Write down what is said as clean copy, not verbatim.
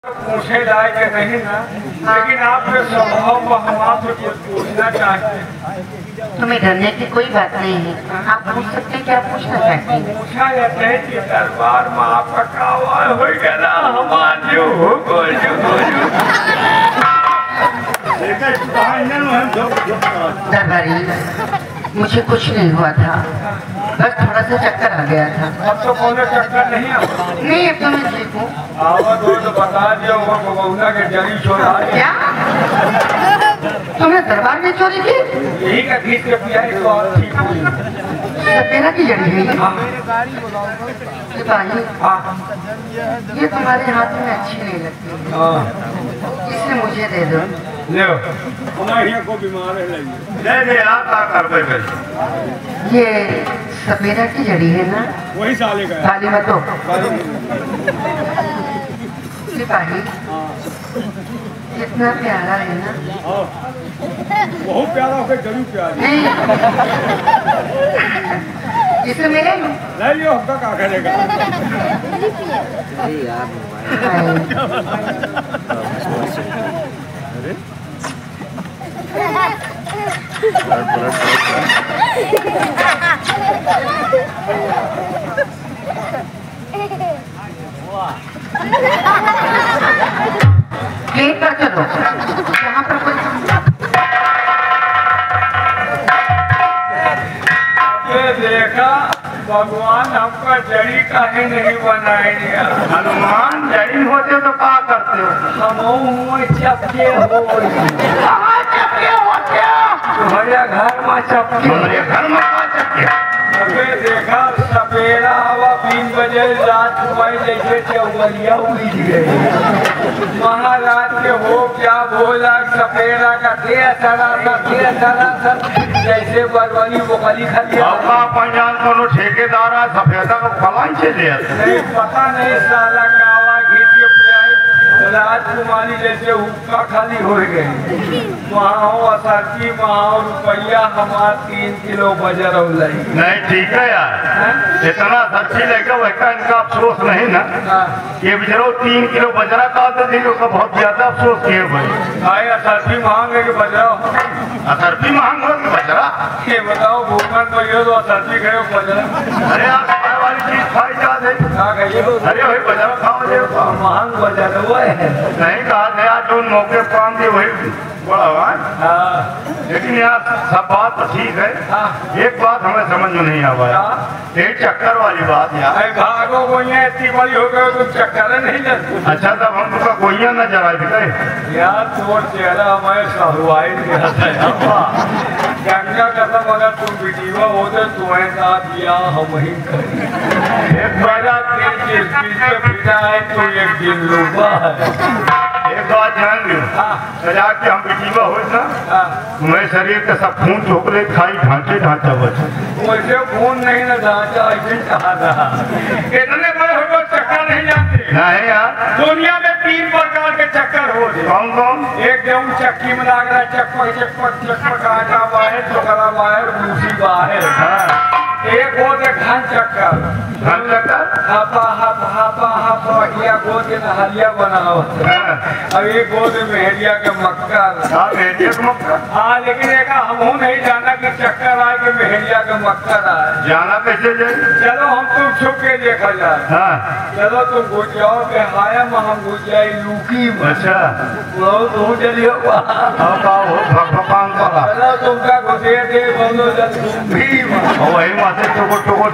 पूछे लायक नहीं ना, लेकिन आपके स्वभाव को हम आपसे कुछ पूछना चाहते हैं। तुम्हें डरने की कोई बात नहीं है, आप पूछ सकते हैं। क्या पूछना चाहते हैं? पूछा जाता है कि दरबार में आपका कावाल हो गया, हमार जो दरबारी, मुझे कुछ नहीं हुआ था, बस थोड़ा सा चक्कर आ गया था। अब तो कोई चक्कर नहीं है। नहीं, अब तो मैं ठीक हूँ। आवत हो तो बता दियो, वो बबौना के जड़ी छोड़ा। क्या तुमने दरबार में चोरी की? यही का खींच के पिया तो और ठीक हुई। सपेरा की जड़ी है सिपाही। ये तुम्हारे हाथ में अच्छी नहीं लगती, इसे मुझे दे दो। को बीमार है ये सपेरा की जड़ी है ना? वही साले का खाली मत हो सिपाही। कितना प्यारा है ना? बहुत प्यारा हो, जरूर प्यारी। इसे मेरे ले लियो, हमका क्या करेगा। गेट पर चलो, यहाँ पर कुछ देखा भगवान आपका जड़ी काहे नहीं बनाए दिया। हनुमान जड़ी होते तो क्या करते हो? हम चपके हो तुम्हारे घर में चपके, हमारे घर में क्या चक्के? देखा सपेरा हवा 3 बजे रात हुआ जैसे चौबलिया उड़ गई। महाराज के हो क्या बोला सपेरा का जैसे बरवली बोकली खा लिया। पंजाब दोनों ठेकेदार सफेदा को कमाई से दिया नहीं पता नहीं साला कावा घीच के पियाई राजकुमारी जैसे हुक्का खाली हो गई। वहाँ असरती वहाँ रुपया हमार 3 किलो बजर नहीं। ठीक है यार, इतना सच्ची लगे वैसा इनका अफसोस नहीं ना। ये बेचारो 3 किलो बजरा का तो बहुत ज्यादा अफसोस किए भाई। असरती महंग है कि बजरा? असरती महंग हो कि बजरा? ये बताओ भूखन को तो असरती खाओ बजरा। अरे आप वाली चीज खाई जाते। अरे वही बजरा खाओ महंग बजरा हुआ है। नहीं कहा नया जो मौके काम दिए वही बड़ा हुआ। लेकिन यार सब बात तो ठीक है। एक बात हमें समझ में नहीं आ पाया, एक चक्कर वाली बात यार। भागो गोइया इतनी बड़ी हो गए तो चक्कर नहीं लगती। अच्छा तब हम तुमका गोइया न जरा दिखाए यार, तोर चेहरा हमें सहुआई दिया था। गंगा कसम अगर तुम बिटीवा होते तुम्हें साथ दिया हम ही करें। एक बड़ा तेज पिता है तो एक दिन लूबा है। एक बात ध्यान दो, सजा के हम बिटीवा हो ना, मैं शरीर का सब खून चॉकलेट खाई ढांचे ढांचा बच वैसे खून नहीं ना ढांचा ऐसे कहा था। इतने बड़े हो चक्कर नहीं जानते। नहीं यार, दुनिया में 3 प्रकार के चक्कर हो। कौन कौन? एक गेहूँ चक्की में लग रहा है, चकपक आटा बाहर, चोकरा बाहर, भूसी बाहर। एक गोद घन चक्कर, हापा गोद के नहलिया बनाओ। अब एक गोद मेहरिया के मक्कर। हाँ, लेकिन एक हम नहीं जाना कि चक्कर आए कि मेहरिया के मक्कर आए। जाना कैसे जाए? चलो हम तुम छुप के देखा जाए। चलो तुम घुस जाओ हाया में, हम घुस जाए लूकी में। अच्छा तुम चलिए भगवान तुमका घुसे दे बोलो तुम भी वही माथे टोको